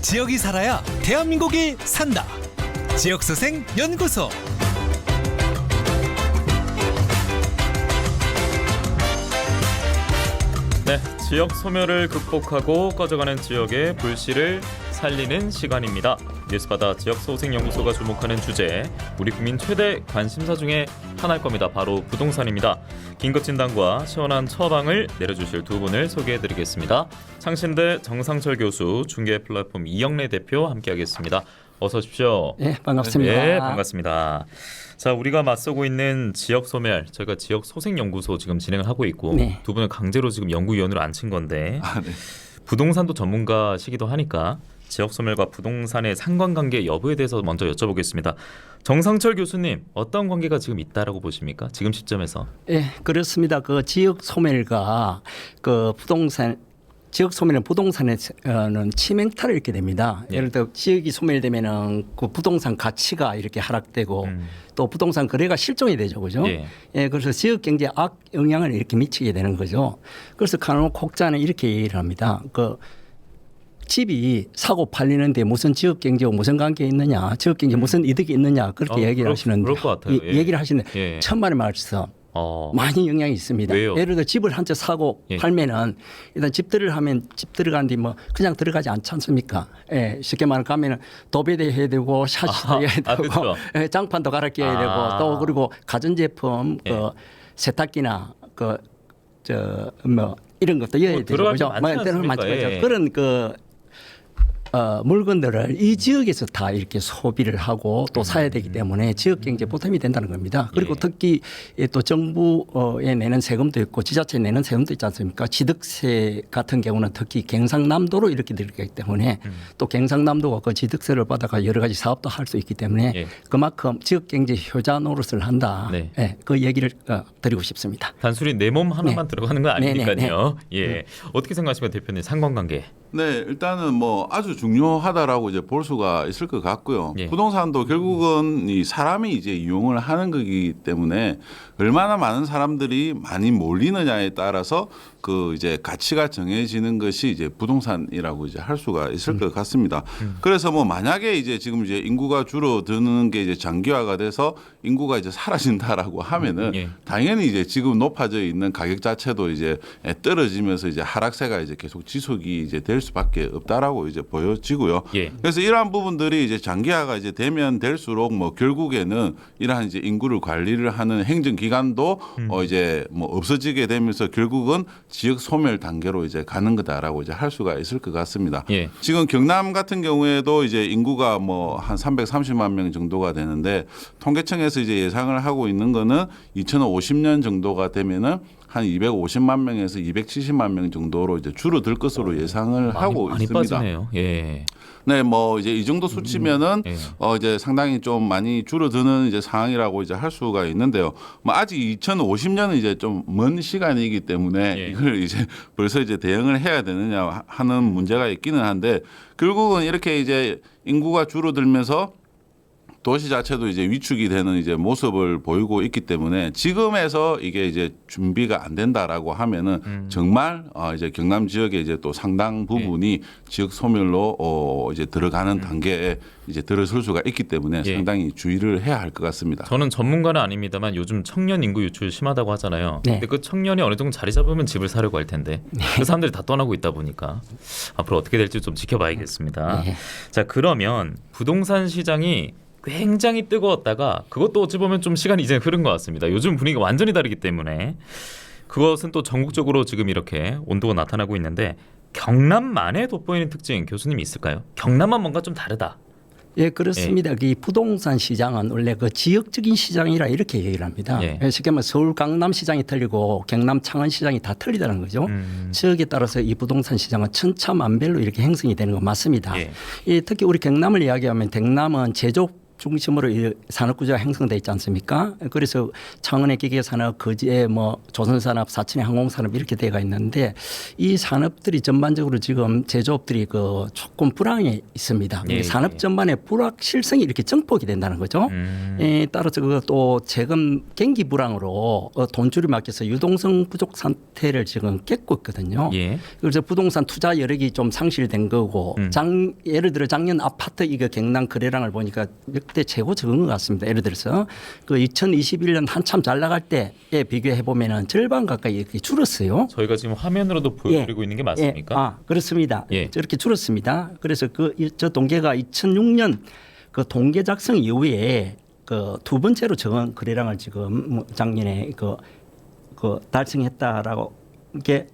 지역이 살아야 대한민국이 산다. 지역소생 연구소. 네, 지역 소멸을 극복하고 꺼져가는 지역의 불씨를 살리는 시간입니다. 뉴스바다 지역소생연구소가 주목하는 주제, 우리 국민 최대 관심사 중에 하나일 겁니다. 바로 부동산입니다. 긴급진단과 시원한 처방을 내려주실 두 분을 소개해드리겠습니다. 창신대 정상철 교수, 중개 플랫폼 이영래 대표 함께하겠습니다. 어서 오십시오. 네, 반갑습니다. 네, 반갑습니다. 자, 우리가 맞서고 있는 지역 소멸, 저희가 지역 소생 연구소 지금 진행을 하고 있고, 네. 두 분을 강제로 지금 연구위원으로 앉힌 건데, 네. 부동산도 전문가시기도 하니까 지역 소멸과 부동산의 상관관계 여부에 대해서 먼저 여쭤보겠습니다. 정상철 교수님, 어떤 관계가 지금 있다라고 보십니까? 지금 시점에서? 예, 그렇습니다. 그 지역 소멸과 그 부동산 지역 소멸은 부동산에는 치명타를 입게 됩니다. 예. 예를 들어 지역이 소멸되면은 그 부동산 가치가 이렇게 하락되고 또 부동산 거래가 실종이 되죠, 그죠? 예. 예, 그래서 지역 경제에 악 영향을 이렇게 미치게 되는 거죠. 그래서 간혹 혹자는 이렇게 얘기를 합니다. 그 집이 사고 팔리는데 무슨 지역 경제와 무슨 관계 있느냐, 지역 경제 무슨 이득이 있느냐 그렇게 얘기를 하시는데, 그럴 것 같아요. 예. 얘기를 하시는데 예. 천만의 말씀. 많이 영향이 있습니다. 왜요? 예를 들어 집을 한 채 사고 예. 팔면은 일단 집들을 하면 집 들어가는데 뭐 그냥 들어가지 않지 않습니까? 예, 쉽게 말하면 가면은 도배도 해야 되고 샤시도 해야 되고 그렇죠. 예, 장판도 갈아 껴야 되고 또 그리고 가전제품 예. 그 세탁기나 그 저 뭐 이런 것도 해야 되죠. 들어갈 게 그죠? 많지 뭐 때로는 많죠. 않습니까? 예. 그런 그 물건들을 이 지역에서 다 이렇게 소비를 하고 또 사야 되기 때문에 지역 경제 보탬이 된다는 겁니다. 그리고 예. 특히 또 정부에 내는 세금도 있고 지자체에 내는 세금도 있지 않습니까? 취득세 같은 경우는 특히 경상남도로 이렇게 들어가기 때문에 또 경상남도가 그 취득세를 받아가 여러 가지 사업도 할 수 있기 때문에 예. 그만큼 지역 경제 효자 노릇을 한다. 네. 예, 그 얘기를 드리고 싶습니다. 단순히 내 몸 하나만 네. 들어가는 건 네, 네, 아니니까요. 예, 어떻게 생각하십니까, 대표님? 상관관계. 네, 일단은 뭐 아주 중요하다라고 이제 볼 수가 있을 것 같고요. 예. 부동산도 결국은 이 사람이 이제 이용을 하는 거기 때문에 얼마나 많은 사람들이 많이 몰리느냐에 따라서 그 이제 가치가 정해지는 것이 이제 부동산이라고 이제 할 수가 있을 것 같습니다. 그래서 뭐 만약에 이제 지금 이제 인구가 줄어드는 게 이제 장기화가 돼서 인구가 이제 사라진다라고 하면은 예. 당연히 이제 지금 높아져 있는 가격 자체도 이제 떨어지면서 이제 하락세가 이제 계속 지속이 이제 될 수밖에 없다라고 이제 보여지고요. 예. 그래서 이러한 부분들이 이제 장기화가 이제 되면 될수록 뭐 결국에는 이러한 이제 인구를 관리를 하는 행정 기관도 이제 뭐 없어지게 되면서 결국은 지역 소멸 단계로 이제 가는 거다라고 이제 할 수가 있을 것 같습니다. 예. 지금 경남 같은 경우에도 이제 인구가 뭐 한 330만 명 정도가 되는데 통계청에서 이제 예상을 하고 있는 거는 2050년 정도가 되면은 한 250만 명에서 270만 명 정도로 이제 줄어들 것으로 예상을 하고 많이 있습니다. 빠지네요. 예. 네, 뭐 이제 이 정도 수치면은 예. 이제 상당히 좀 많이 줄어드는 이제 상황이라고 이제 할 수가 있는데요. 뭐 아직 2050년은 이제 좀 먼 시간이기 때문에 예. 이걸 이제 벌써 이제 대응을 해야 되느냐 하는 문제가 있기는 한데 결국은 이렇게 이제 인구가 줄어들면서 도시 자체도 이제 위축이 되는 이제 모습을 보이고 있기 때문에 지금에서 이게 이제 준비가 안 된다라고 하면은 정말 이제 경남 지역의 이제 또 상당 부분이 지역 소멸로 이제 들어가는 단계에 이제 들어설 수가 있기 때문에 예. 상당히 주의를 해야 할 것 같습니다. 저는 전문가는 아닙니다만 요즘 청년 인구 유출 심하다고 하잖아요. 네. 근데 그 청년이 어느 정도 자리 잡으면 집을 사려고 할 텐데 그 사람들이 다 떠나고 있다 보니까 앞으로 어떻게 될지 좀 지켜봐야겠습니다. 네. 자, 그러면 부동산 시장이 굉장히 뜨거웠다가 그것도 어찌 보면 좀 시간이 이제 흐른 것 같습니다. 요즘 분위기가 완전히 다르기 때문에 그것은 또 전국적으로 지금 이렇게 온도가 나타나고 있는데 경남만의 돋보이는 특징 교수님이 있을까요? 경남만 뭔가 좀 다르다. 예, 그렇습니다. 이 부동산 시장은 원래 그 지역적인 시장이라 이렇게 얘기를 합니다. 예. 쉽게 말하면 서울 강남 시장이 틀리고 경남 창원 시장이 다 틀리다는 거죠. 지역에 따라서 이 부동산 시장은 천차만별로 이렇게 형성이 되는 건 맞습니다. 예. 특히 우리 경남을 이야기하면 경남은 제조 중심으로 이 산업구조가 형성돼 있지 않습니까? 그래서 창원의 기계산업, 거제의 뭐 조선산업, 사천의 항공산업 이렇게 돼가 있는데 이 산업들이 전반적으로 지금 제조업들이 그 조금 불황에 있습니다. 예, 산업 예. 전반의 불확실성이 이렇게 증폭이 된다는 거죠. 따라서 또 재금 경기 불황으로 돈줄이 막혀서 유동성 부족 상태를 지금 깼고 있거든요. 예. 그래서 부동산 투자 여력이 좀 상실된 거고 예를 들어 작년 아파트 이거 경남 거래량을 보니까 역대 최고 적은 것 같습니다. 예를 들어서 그 2021년 한참 잘 나갈 때에 비교해 보면은 절반 가까이 이렇게 줄었어요. 저희가 지금 화면으로도 보여드리고 있는 게 맞습니까? 그렇습니다. 예. 저렇게 줄었습니다. 그래서 저 동계가 2006년 그 동계 작성 이후에 그 두 번째로 적은 거래량을 지금 작년에 그 달성했다라고 이게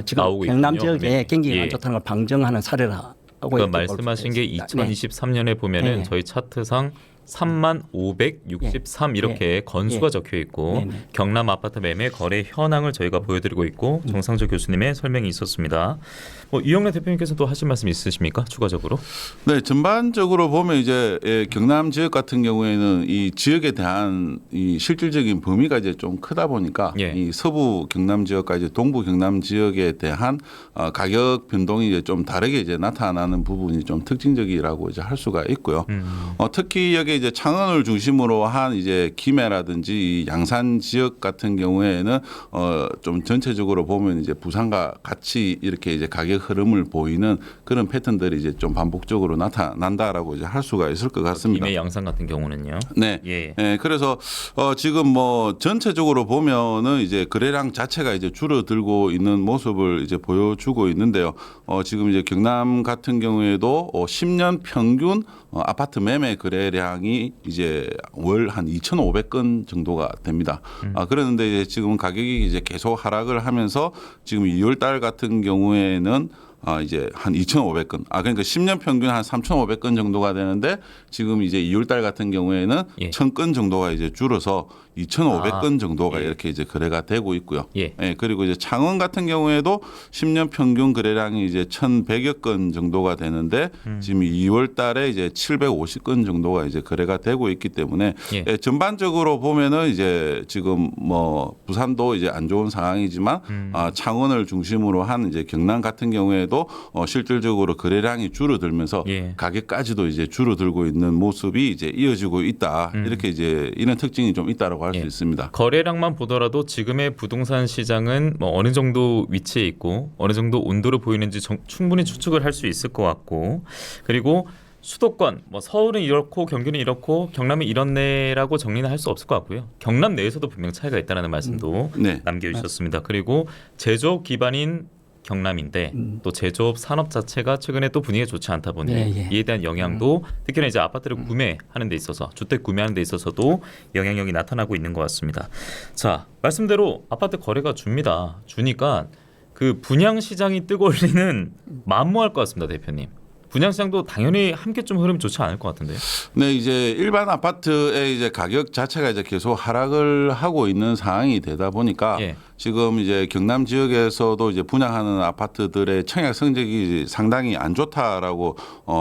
지금 나오고 경남 있군요. 지역에 네. 경기가 예. 안 좋다는 걸 방증하는 사례라고 그러니까 말씀하신 게 2023년에 보면은 네. 저희 차트상 35,563 이렇게 건수가 예. 적혀 있고 네, 네. 경남 아파트 매매 거래 현황을 저희가 보여드리고 있고 정상조 교수님의 설명이 있었습니다. 이영래 대표님께서 또 하실 말씀 있으십니까? 추가적으로? 네, 전반적으로 보면 이제 경남 지역 같은 경우에는 이 지역에 대한 이 실질적인 범위가 이제 좀 크다 보니까 예. 이 서부 경남 지역과 이제 동부 경남 지역에 대한 가격 변동이 이제 좀 다르게 이제 나타나는 부분이 좀 특징적이라고 이제 할 수가 있고요. 특히 여기 이제 창원을 중심으로 한 이제 김해라든지 이 양산 지역 같은 경우에는 좀 전체적으로 보면 이제 부산과 같이 이렇게 이제 가격 흐름을 보이는 그런 패턴들이 이제 좀 반복적으로 나타난다라고 이제 할 수가 있을 것 같습니다. 김해 양산 같은 경우는요. 네. 예. 그래서 지금 뭐 전체적으로 보면은 이제 거래량 자체가 이제 줄어들고 있는 모습을 이제 보여주고 있는데요. 지금 이제 경남 같은 경우에도 10년 평균 아파트 매매 거래량이 이제 월 한 2,500건 정도가 됩니다. 그런데 이제 지금 가격이 이제 계속 하락을 하면서 지금 2월 달 같은 경우에는 이제 한 2,500건. 그러니까 10년 평균 한 3,500건 정도가 되는데 지금 이제 2월 달 같은 경우에는 예. 1,000건 정도가 이제 줄어서 2,500건 정도가 예. 이렇게 이제 거래가 되고 있고요. 예. 그리고 이제 창원 같은 경우에도 10년 평균 거래량이 이제 1,100여 건 정도가 되는데 지금 2월 달에 이제 750건 정도가 이제 거래가 되고 있기 때문에 예. 전반적으로 보면은 이제 지금 뭐 부산도 이제 안 좋은 상황이지만 창원을 중심으로 한 이제 경남 같은 경우에도 실질적으로 거래량이 줄어들면서 예. 가격까지도 이제 줄어들고 있는 모습이 이제 이어지고 있다. 이렇게 이제 이런 특징이 좀 있다라고 할 수 예. 있습니다. 거래량만 보더라도 지금의 부동산 시장은 뭐 어느 정도 위치에 있고 어느 정도 온도를 보이는지 충분히 추측을 할 수 있을 것 같고 그리고 수도권 뭐 서울은 이렇고 경기는 이렇고 경남은 이렇네라고 정리는 할 수 없을 것 같고요. 경남 내에서도 분명 차이가 있다는 말씀도 네. 남겨주셨습니다. 그리고 제조업 기반인 경남인데 또 제조업 산업 자체가 최근에 또 분위기가 좋지 않다 보니 이에 대한 영향도 특히나 이제 아파트를 구매하는 데 있어서 주택 구매하는 데 있어서도 영향력이 나타나고 있는 것 같습니다. 자, 말씀대로 아파트 거래가 주니까 그 분양 시장이 뜨거울리는 만무할 것 같습니다, 대표님. 분양 시장도 당연히 함께 좀 흐름이 좋지 않을 것 같은데요. 네, 이제 일반 아파트의 이제 가격 자체가 이제 계속 하락을 하고 있는 상황이 되다 보니까 예. 지금 이제 경남 지역에서도 이제 분양하는 아파트들의 청약 성적이 상당히 안 좋다라고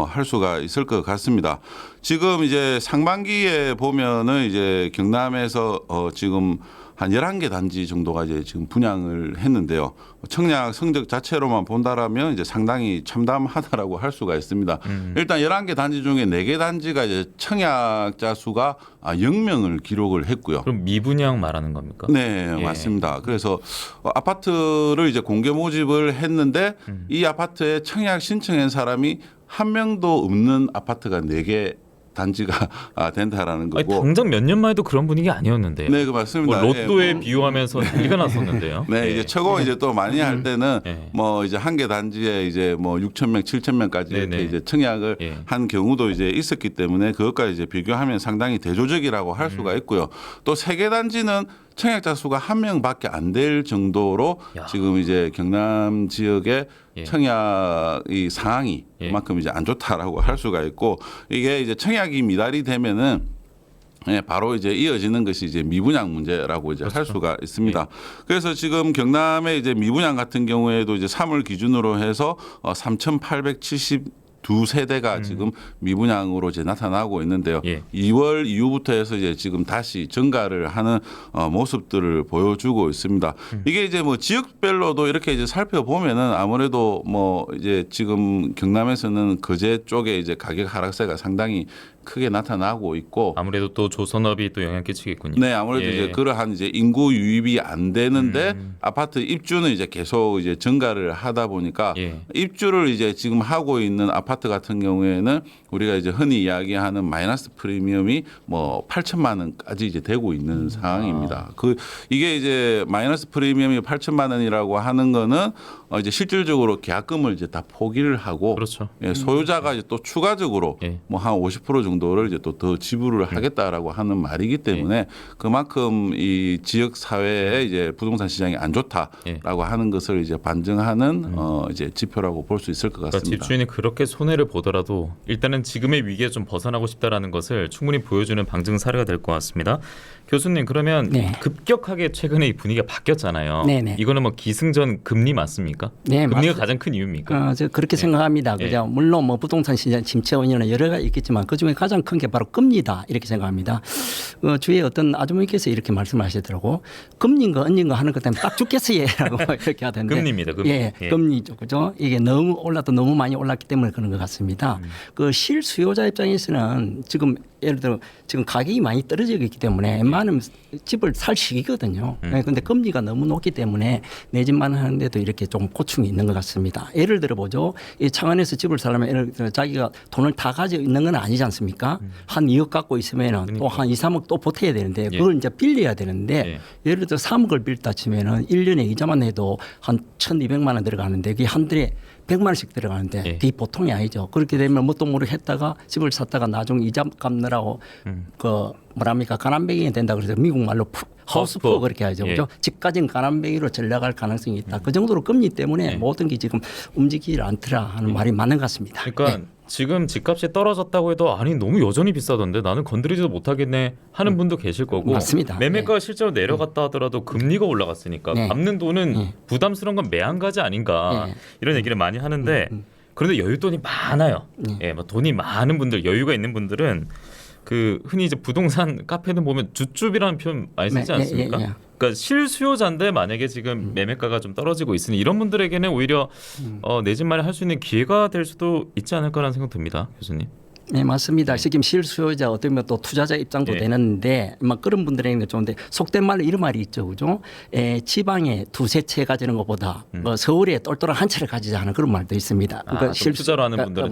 할 수가 있을 것 같습니다. 지금 이제 상반기에 보면은 이제 경남에서 지금 한 11개 단지 정도가 이제 지금 분양을 했는데요. 청약 성적 자체로만 본다라면 이제 상당히 참담하다라고 할 수가 있습니다. 일단 11개 단지 중에 4개 단지가 이제 청약자 수가 0명을 기록을 했고요. 그럼 미분양 말하는 겁니까? 네, 예. 맞습니다. 그래서 아파트를 이제 공개 모집을 했는데 이 아파트에 청약 신청한 사람이 한 명도 없는 아파트가 4개 단지가 된다라는 아니, 거고. 당장 몇 년만 해도 그런 분위기 아니었는데요. 네, 그 맞습니다. 뭐 로또에 예, 뭐. 비유하면서 난리가 났었는데요. 네, 예. 이제 최고 이제 또 많이 할 때는 예. 뭐 이제 한 개 단지에 이제 뭐 6,000명, 7,000명까지 이렇게 네네. 이제 청약을 예. 한 경우도 이제 있었기 때문에 그것까지 이제 비교하면 상당히 대조적이라고 할 수가 있고요. 또 3개 단지는 청약자 수가 1명밖에 안 될 정도로 야. 지금 이제 경남 지역의 예. 청약 이 상황이 예. 그만큼 이제 안 좋다라고 할 수가 있고 이게 이제 청약이 미달이 되면은 바로 이제 이어지는 것이 이제 미분양 문제라고 이제 할 수가 있습니다. 그래서 지금 경남의 이제 미분양 같은 경우에도 이제 3월 기준으로 해서 3,870 두 세대가 지금 미분양으로 이제 나타나고 있는데요. 예. 2월 이후부터 해서 이제 지금 다시 증가를 하는 모습들을 보여주고 있습니다. 이게 이제 뭐 지역별로도 이렇게 이제 살펴보면은 아무래도 뭐 이제 지금 경남에서는 거제 쪽에 이제 가격 하락세가 상당히 크게 나타나고 있고 아무래도 또 조선업이 또 영향 끼치겠군요. 네, 아무래도 예. 이제 그러한 이제 인구 유입이 안 되는데 아파트 입주는 이제 계속 이제 증가를 하다 보니까 예. 입주를 이제 지금 하고 있는 아파트 같은 경우에는 우리가 이제 흔히 이야기하는 마이너스 프리미엄이 뭐 8천만 원까지 이제 되고 있는 상황입니다. 그 이게 이제 마이너스 프리미엄이 8천만 원이라고 하는 거는 이제 실질적으로 계약금을 이제 다 포기를 하고 그렇죠. 예, 소유자가 이제 또 추가적으로 예. 뭐 한 50% 정도를 이제 또 더 지불을 하겠다라고 하는 말이기 때문에 그만큼 이 지역 사회에 이제 부동산 시장이 안 좋다라고 하는 것을 이제 반증하는 이제 지표라고 볼 수 있을 것 그러니까 같습니다. 집주인이 그렇게 손해를 보더라도 일단은 지금의 위기에 좀 벗어나고 싶다라는 것을 충분히 보여주는 방증 사례가 될 것 같습니다. 교수님 그러면 네. 급격하게 최근에 이 분위기가 바뀌었잖아요. 네네. 이거는 뭐 기승전 금리 맞습니까? 네, 금리가 맞- 가장 큰 이유입니까? 저 그렇게 생각합니다. 예. 그죠? 물론 뭐 부동산 시장 침체 원인은 여러 가지 있겠지만 그 중에 가장 큰 게 바로 금리다 이렇게 생각합니다. 주위에 어떤 아주머니께서 이렇게 말씀하시더라고. 금리인가 언니인가 하는 것 때문에 딱 죽겠어요라고 이렇게 하던데. 금리입니다. 금리. 예, 예. 금리죠, 그죠? 이게 너무 올라도 너무 많이 올랐기 때문에 그런 것 같습니다. 그 실수요자 입장에서는 지금 예를 들어 지금 가격이 많이 떨어지고 있기 때문에 웬만하면 집을 살 시기거든요. 그런데 금리가 너무 높기 때문에 내 집만 하는데도 이렇게 좀 고충이 있는 것 같습니다. 예를 들어 보죠. 이 창원에서 집을 살려면 예를 들어 자기가 돈을 다 가지고 있는 건 아니지 않습니까? 한 2억 갖고 있으면 또 한 2, 3억 또 보태야 되는데 그걸 이제 빌려야 되는데 예를 들어 3억을 빌다 치면은 1년에 이자만 내도 한 1,200만 원 들어가는데 그게 한 달에 100만 원씩 들어가는데 그게 보통이 아니죠. 그렇게 되면 뭣도 모르게 했다가 집을 샀다가 나중에 이자 갚느라고 그 뭐랍니까 가난뱅이 된다 그래서 미국 말로 하우스푸어 그렇게 하죠. 그죠? 집까지는 가난뱅이로 전락할 가능성이 있다. 그 정도로 금리 때문에 모든 게 지금 움직이지 않더라 하는 말이 맞는 것 같습니다. 그러니까 지금 집값이 떨어졌다고 해도 아니 너무 여전히 비싸던데 나는 건드리지도 못하겠네 하는 분도 계실 거고 맞습니다. 매매가가 실제로 내려갔다 하더라도 금리가 올라갔으니까 네. 갚는 돈은 부담스러운 건 매한가지 아닌가 이런 얘기를 많이 하는데 그런데 여윳돈이 많아요. 예, 뭐 돈이 많은 분들 여유가 있는 분들은 그 흔히 이제 부동산 카페는 보면 줍줍이라는 표현 많이 쓰지 않습니까? 그러니까 실수요자인데 만약에 지금 매매가가 좀 떨어지고 있으니 이런 분들에게는 오히려 내 집 마련 할 수 있는 기회가 될 수도 있지 않을까라는 생각 듭니다, 교수님. 네, 맞습니다. 지금 실수요자 어떻게 보면 또 투자자 입장도 되는데 막 그런 분들에게는 좋은데 속된 말로 이런 말이 있죠, 그죠? 지방에 두세 채 가지는 것보다 뭐 서울에 똘똘한 한 채를 가지자 하는 그런 말도 있습니다. 그러니까 투자로 하는 분들은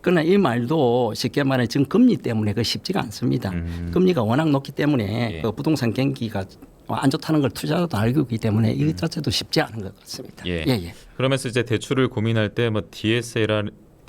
그러나 이 말도 쉽게 말해 지금 금리 때문에 그 쉽지가 않습니다. 금리가 워낙 높기 때문에 그 부동산 경기가 안 좋다는 걸 투자자도 알고 있기 때문에 이 자체도 쉽지 않은 것 같습니다. 그러면서 이제 대출을 고민할 때 뭐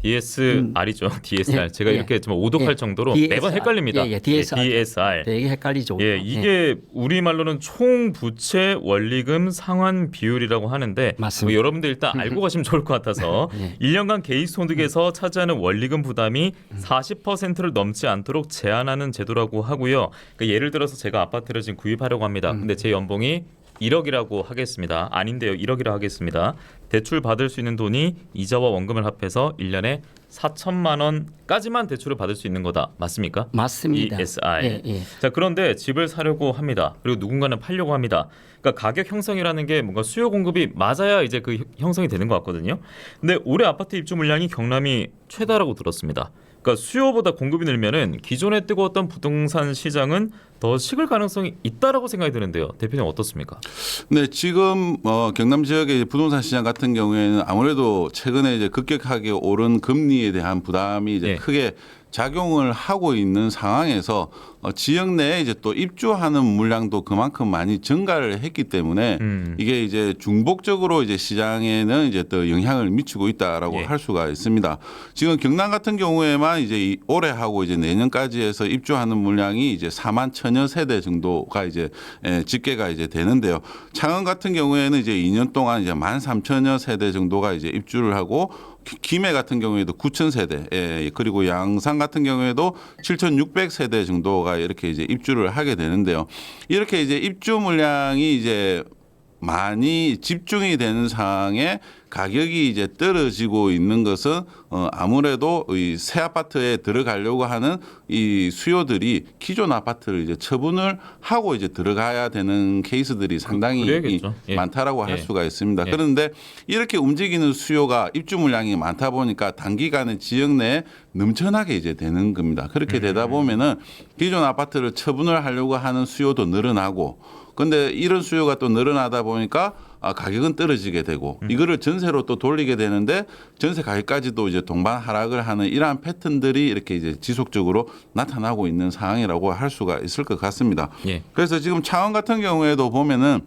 DSR이죠. DSR. 제가 이렇게 좀 오독할 정도로 DSR. 매번 헷갈립니다. DSR. 되게 헷갈리죠. 이게 우리말로는 총 부채 원리금 상환 비율이라고 하는데 맞습니다. 뭐 여러분들 일단 알고 가시면 좋을 것 같아서 1년간 개인 소득에서 차지하는 원리금 부담이 40%를 넘지 않도록 제한하는 제도라고 하고요. 그러니까 예를 들어서 제가 아파트를 지금 구입하려고 합니다. 근데 제 연봉이 1억이라고 하겠습니다. 아닌데요. 1억이라고 하겠습니다. 대출 받을 수 있는 돈이 이자와 원금을 합해서 1년에 4천만 원까지만 대출을 받을 수 있는 거다. 맞습니까? 맞습니다. ESR. 자, 그런데 집을 사려고 합니다. 그리고 누군가는 팔려고 합니다. 그러니까 가격 형성이라는 게 뭔가 수요 공급이 맞아야 이제 그 형성이 되는 것 같거든요. 근데 올해 아파트 입주 물량이 경남이 최다라고 들었습니다. 그러니까 수요보다 공급이 늘면은 기존에 뜨거웠던 부동산 시장은 더 식을 가능성이 있다라고 생각이 드는데요. 대표님 어떻습니까? 네, 지금 경남 지역의 부동산 시장 같은 경우에는 아무래도 최근에 이제 급격하게 오른 금리에 대한 부담이 이제 크게 작용을 하고 있는 상황에서 지역 내에 이제 또 입주하는 물량도 그만큼 많이 증가를 했기 때문에 이게 이제 중복적으로 이제 시장에는 이제 또 영향을 미치고 있다라고 할 수가 있습니다. 지금 경남 같은 경우에만 이제 올해하고 이제 내년까지 해서 입주하는 물량이 이제 4만 1,000여 세대 정도가 이제 집계가 이제 되는데요. 창원 같은 경우에는 이제 2년 동안 이제 13,000여 세대 정도가 이제 입주를 하고 김해 같은 경우에도 9,000세대, 그리고 양산 같은 경우에도 7,600세대 정도가 이렇게 이제 입주를 하게 되는데요. 이렇게 이제 입주 물량이 이제 많이 집중이 되는 상황에 가격이 이제 떨어지고 있는 것은 아무래도 이 새 아파트에 들어가려고 하는 이 수요들이 기존 아파트를 이제 처분을 하고 이제 들어가야 되는 케이스들이 상당히 그래야겠죠. 예. 많다라고 할 예. 수가 있습니다. 예. 그런데 이렇게 움직이는 수요가 입주 물량이 많다 보니까 단기간에 지역 내에 넘쳐나게 이제 되는 겁니다. 그렇게 되다 보면은 기존 아파트를 처분을 하려고 하는 수요도 늘어나고, 근데 이런 수요가 또 늘어나다 보니까 가격은 떨어지게 되고 이거를 전세로 또 돌리게 되는데 전세 가격까지도 이제 동반 하락을 하는 이러한 패턴들이 이렇게 이제 지속적으로 나타나고 있는 상황이라고 할 수가 있을 것 같습니다. 예. 그래서 지금 창원 같은 경우에도 보면은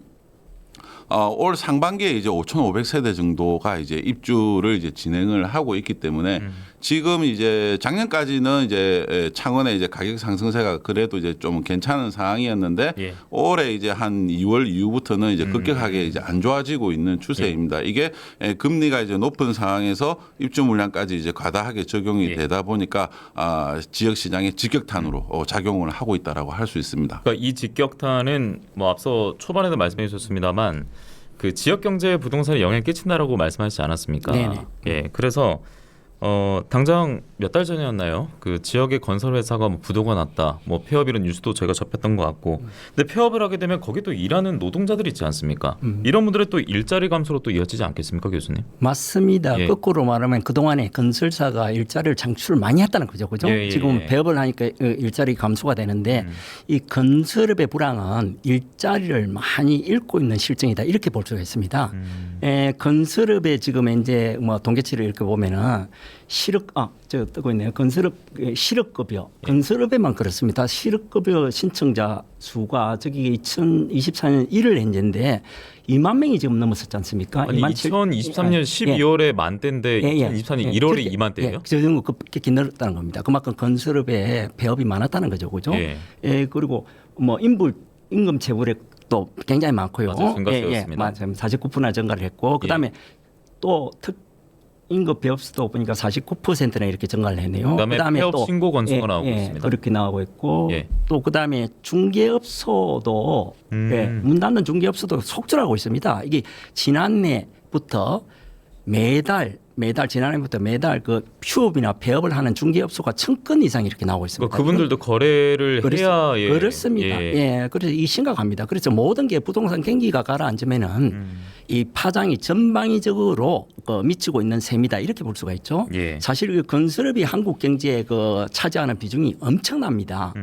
올 상반기에 이제 5,500세대 정도가 이제 입주를 이제 진행을 하고 있기 때문에 지금 이제 작년까지는 이제 창원의 이제 가격 상승세가 그래도 이제 좀 괜찮은 상황이었는데 예. 올해 이제 한 2월 이후부터는 이제 급격하게 이제 안 좋아지고 있는 추세입니다. 이게 금리가 이제 높은 상황에서 입주 물량까지 이제 과다하게 적용이 예. 되다 보니까 지역 시장의 직격탄으로 작용을 하고 있다라고 할 수 있습니다. 그러니까 이 직격탄은 뭐 앞서 초반에도 말씀해 주셨습니다만 그 지역 경제에 부동산에 영향을 끼친다라고 말씀하시지 않았습니까? 네네. 예, 그래서 당장 몇 달 전이었나요? 그 지역의 건설 회사가 뭐 부도가 났다, 뭐 폐업이라는 뉴스도 저희가 접했던 것 같고, 근데 폐업을 하게 되면 거기 또 일하는 노동자들이 있지 않습니까? 이런 분들의 또 일자리 감소로 또 이어지지 않겠습니까, 교수님? 맞습니다. 예. 거꾸로 말하면 그동안에 건설사가 일자리를 창출을 많이 했다는 거죠. 그죠? 예, 예, 지금 예. 배업을 하니까 일자리 감소가 되는데 이 건설업의 불황은 일자리를 많이 잃고 있는 실정이다. 이렇게 볼 수가 있습니다. 건설업에 지금 이제 뭐 통계치를 이렇게 보면은 저 뜨고 있네요. 건설업 실업급여. 건설업에만 그렇습니다. 실업급여 신청자 수가 저기 2024년 1월 현재인데 2만 명이 지금 넘었었지 않습니까? 아니 2023년 12월에 만 대인데 2024년 1월에 2만 대예요? 그 정도 급격히 늘었다는 겁니다. 그만큼 건설업에 배업이 많았다는 거죠, 그죠? 예. 그리고 뭐 임금 체불액도 굉장히 많고요. 맞아요. 증가세였습니다. 맞아요. 49%나 증가를 했고, 그다음에 또 임금 배업 수도 보니까 49%나 이렇게 증가를 했네요. 그다음에 폐업 또 신고 건수가 나오고 있습니다. 그렇게 나오고 있고, 예. 또 그다음에 중개업소도 문 닫는 중개업소도 속출하고 있습니다. 이게 지난해부터 지난해부터 매달 그 휴업이나 폐업을 하는 중개업소가 1,000건 이상 이렇게 나오고 있습니다. 그분들도 거래를 해야 그렇습니다. 그래서 이 심각합니다. 그래서 모든 게 부동산 경기가 가라앉으면은 이 파장이 전방위적으로 미치고 있는 셈이다. 이렇게 볼 수가 있죠. 예. 사실 그 건설업이 한국 경제에 차지하는 비중이 엄청납니다.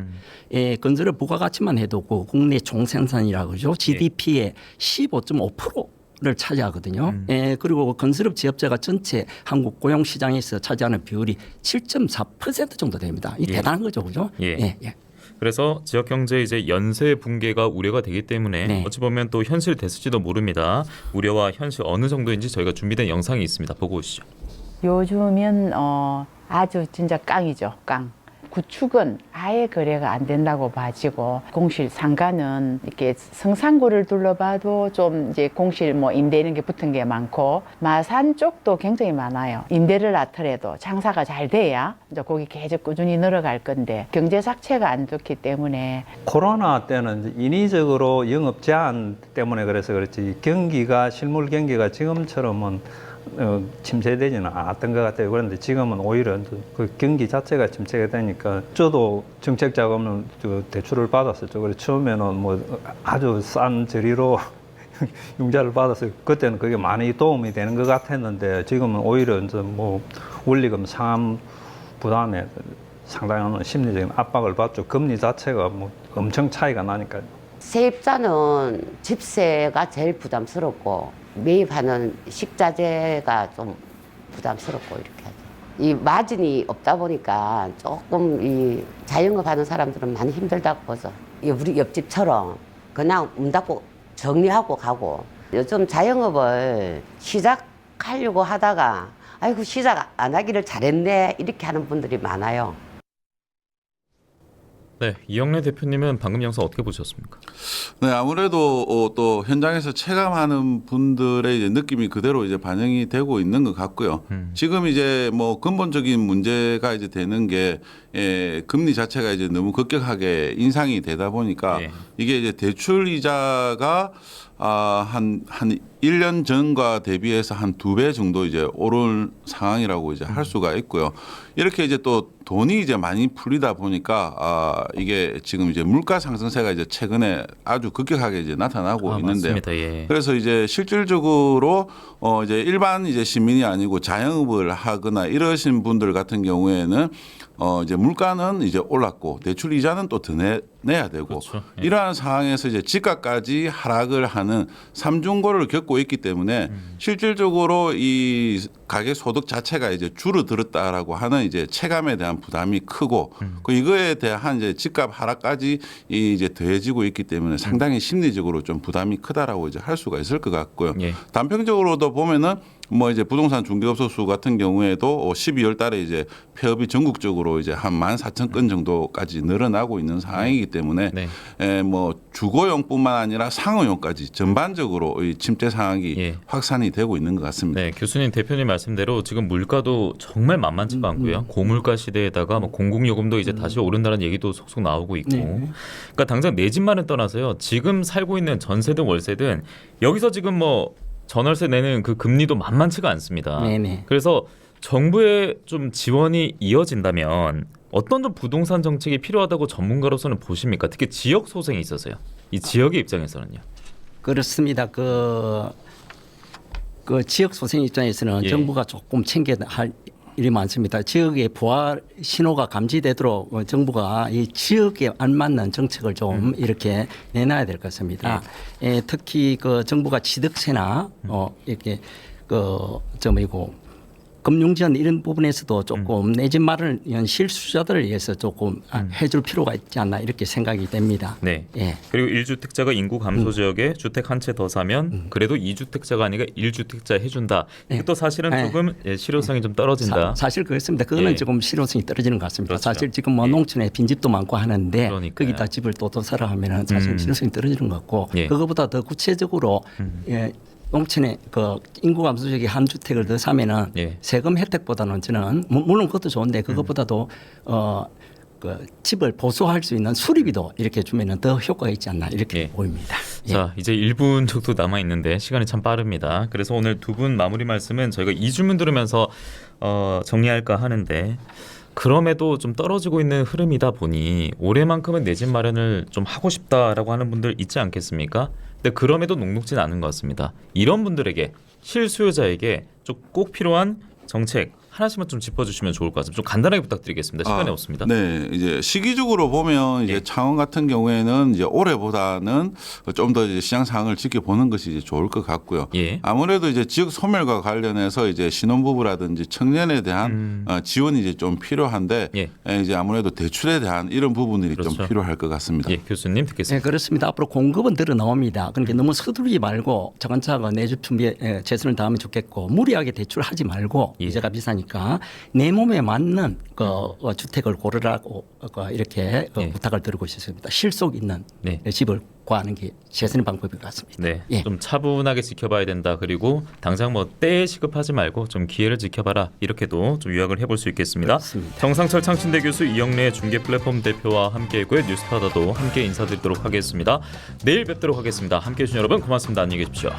건설업 부가가치만 해도 그 국내 총생산이라고 그러죠. GDP의 15.5%를 차지하거든요. 그리고 건설업 지업자가 전체 한국 고용 시장에서 차지하는 비율이 7.4% 정도 됩니다. 이 대단한 거죠, 그죠? 예. 그래서 지역 경제 이제 연쇄 붕괴가 우려가 되기 때문에 어찌 보면 또 현실 됐을지도 모릅니다. 우려와 현실 어느 정도인지 저희가 준비된 영상이 있습니다. 보고 오시죠. 요즘은 아주 진짜 깡이죠, 깡. 구축은 아예 거래가 안 된다고 봐지고, 공실 상가는 이렇게 성산구를 둘러봐도 좀 이제 공실 뭐 임대 이런 게 붙은 게 많고, 마산 쪽도 굉장히 많아요. 임대를 낳더라도 장사가 잘 돼야 이제 거기 계속 꾸준히 늘어갈 건데 경제 자체가 안 좋기 때문에. 코로나 때는 인위적으로 영업 제한 때문에 그래서 그렇지 경기가 실물 경기가 지금처럼은 침체되지는 않았던 것 같아요. 그런데 지금은 오히려 그 경기 자체가 침체가 되니까 저도 정책 자금을 대출을 받았었죠. 그래서 처음에는 뭐 아주 싼 저리로 융자를 받았어요. 그때는 그게 많이 도움이 되는 것 같았는데 지금은 오히려 이제 뭐 원리금 상환 부담에 상당한 심리적인 압박을 받죠. 금리 자체가 뭐 엄청 차이가 나니까요. 세입자는 집세가 제일 부담스럽고 매입하는 식자재가 좀 부담스럽고 이렇게 하죠. 이 마진이 없다 보니까 조금 이 자영업 하는 사람들은 많이 힘들다고 보죠. 우리 옆집처럼 그냥 문 닫고 정리하고 가고, 요즘 자영업을 시작하려고 하다가 아이고 시작 안 하기를 잘했네 이렇게 하는 분들이 많아요. 네, 이영래 대표님은 방금 영상 어떻게 보셨습니까? 네, 아무래도 또 현장에서 체감하는 분들의 이제 느낌이 그대로 이제 반영이 되고 있는 것 같고요. 지금 이제 뭐 근본적인 문제가 이제 되는 게 금리 자체가 이제 너무 급격하게 인상이 되다 보니까 이게 이제 대출 이자가 한 1년 전과 대비해서 한 2배 정도 이제 오른 상황이라고 이제 할 수가 있고요. 이렇게 이제 또 돈이 이제 많이 풀리다 보니까 이게 지금 이제 물가 상승세가 이제 최근에 아주 급격하게 이제 나타나고 있는데요. 맞습니다. 예. 그래서 이제 실질적으로 이제 일반 이제 시민이 아니고 자영업을 하거나 이러신 분들 같은 경우에는 이제 물가는 이제 올랐고 대출 이자는 또 더 내야 되고 그렇죠. 예. 이러한 상황에서 이제 집값까지 하락을 하는 삼중고를 겪고 있기 때문에 실질적으로 이 가계 소득 자체가 이제 줄어들었다라고 하는 이제 체감에 대한 부담이 크고 그 이거에 대한 이제 집값 하락까지 이제 더해지고 있기 때문에 상당히 심리적으로 좀 부담이 크다라고 이제 할 수가 있을 것 같고요. 예. 단편적으로도 보면은 뭐 이제 부동산 중개업소 수 같은 경우에도 12월 달에 이제 폐업이 전국적으로 이제 한 14,000건 정도까지 늘어나고 있는 상황이기 때문에 네. 뭐 주거용뿐만 아니라 상업용까지 전반적으로 이 침체 상황이 예. 확산이 되고 있는 것 같습니다. 네, 교수님 대표님 말씀대로 지금 물가도 정말 만만치가 않고요. 고물가 시대에다가 뭐 공공요금도 이제 다시 오른다는 얘기도 속속 나오고 있고. 그러니까 당장 내 집만은 떠나서요. 지금 살고 있는 전세든 월세든 여기서 지금 뭐 전월세 내는 그 금리도 만만치가 않습니다. 네네. 그래서 정부의 좀 지원이 이어진다면 어떤 좀 부동산 정책이 필요하다고 전문가로서는 보십니까? 특히 지역 소생이 있어서요. 이 지역의 입장에서는요. 그렇습니다. 그 지역 소생 입장에서는 예. 정부가 조금 챙겨야 할 일이 많습니다. 지역의 부활 신호가 감지되도록 정부가 이 지역에 알맞는 정책을 좀 이렇게 내놔야 될 것 같습니다. 특히 그 정부가 취득세나 이렇게 금융 지원 이런 부분에서도 조금 내 집 마련을 위한 실수요자들을 위해서 조금 해줄 필요가 있지 않나 이렇게 생각이 됩니다. 네. 예. 그리고 1주택자가 인구 감소 지역에 주택 한 채 더 사면 그래도 2주택자가 아니라 1주택자 해준다. 이것도 사실은 네. 조금 실효성이 좀 떨어진다. 사실 그렇습니다. 그거는 예. 조금 실효성이 떨어지는 것 같습니다. 그렇죠. 사실 지금 뭐 농촌에 빈집도 많고 하는데 그러니까요. 거기다 집을 또 사라 하면은 사실 실효성이 떨어지는 것 같고 예. 그거보다 더 구체적으로 농촌에 그 인구 감소 지역에 한 주택을 더 사면은 예. 세금 혜택보다는 저는 물론 그것도 좋은데 그것보다도 그 집을 보수할 수 있는 수리비도 이렇게 주면은 더 효과가 있지 않나 이렇게 예. 보입니다. 예. 자, 이제 1분 정도 남아 있는데 시간이 참 빠릅니다. 그래서 오늘 두 분 마무리 말씀은 저희가 2주문 들으면서 정리할까 하는데 그럼에도 좀 떨어지고 있는 흐름이다 보니 올해만큼은 내 집 마련을 좀 하고 싶다라고 하는 분들 있지 않겠습니까? 근데 그럼에도 녹록진 않은 것 같습니다. 이런 분들에게 실수요자에게 좀 꼭 필요한 정책 하나씩만 좀 짚어주시면 좋을 것 같습니다. 좀 간단하게 부탁드리겠습니다. 시간이 없습니다. 네, 이제 시기적으로 보면 이제 예. 창원 같은 경우에는 이제 올해보다는 좀 더 이제 시장 상황을 지켜보는 것이 이제 좋을 것 같고요. 예. 아무래도 이제 지역 소멸과 관련해서 이제 신혼부부라든지 청년에 대한 지원이 이제 좀 필요한데 예. 이제 아무래도 대출에 대한 이런 부분들이 그렇죠. 좀 필요할 것 같습니다. 예, 교수님 네, 듣겠습니다. 그렇습니다. 앞으로 공급은 늘어 나옵니다. 그러니까 너무 서두르지 말고 차근차근 내집 준비에 최선을 다하면 좋겠고 무리하게 대출하지 말고 예. 이자가 비싸니까 내 몸에 맞는 그 주택을 고르라고 이렇게 예. 부탁을 드리고 싶습니다. 실속 있는 네. 집을 구하는 게 최선의 방법인 것 같습니다. 네, 예. 좀 차분하게 지켜봐야 된다. 그리고 당장 뭐 때에 시급하지 말고 좀 기회를 지켜봐라. 이렇게도 좀 요약을 해볼 수 있겠습니다. 그렇습니다. 정상철 창신대 교수, 이영래 중개 플랫폼 대표와 함께했고요. 뉴스타다도 함께 인사드리도록 하겠습니다. 내일 뵙도록 하겠습니다. 함께해 주신 여러분 고맙습니다. 안녕히 계십시오.